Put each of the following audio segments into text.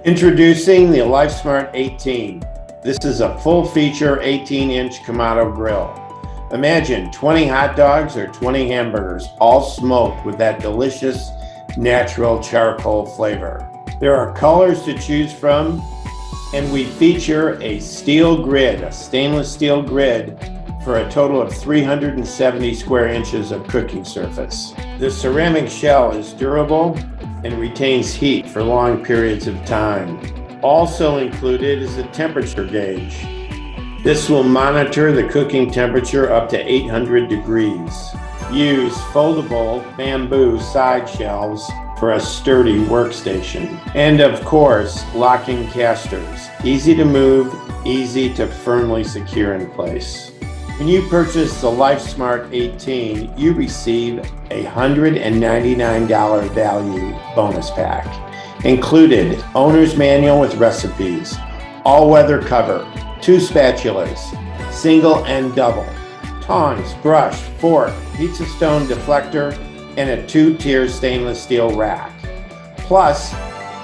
Introducing the LIFESMART 18. This is a full-feature 18-inch Kamado grill. Imagine 20 hot dogs or 20 hamburgers, all smoked with that delicious natural charcoal flavor. There are colors to choose from, and we feature a steel grid, a stainless steel grid, for a total of 370 square inches of cooking surface. The ceramic shell is durable and retains heat for long periods of time. Also included is a temperature gauge. This will monitor the cooking temperature up to 800 degrees. Use foldable bamboo side shelves for a sturdy workstation. And of course, locking casters. Easy to move, easy to firmly secure in place. When you purchase the LIFESMART 18, you receive a $199 value bonus pack. Included, owner's manual with recipes, all-weather cover, 2 spatulas, single and double, tongs, brush, fork, pizza stone deflector, and a 2-tier stainless steel rack. Plus,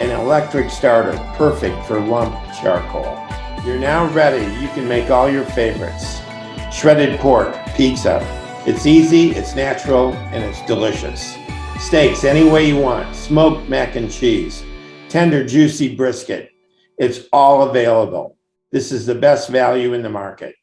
an electric starter, perfect for lump charcoal. You're now ready. You can make all your favorites. Shredded pork, pizza. It's easy, it's natural, and it's delicious. Steaks any way you want. Smoked mac and cheese. Tender, juicy brisket. It's all available. This is the best value in the market.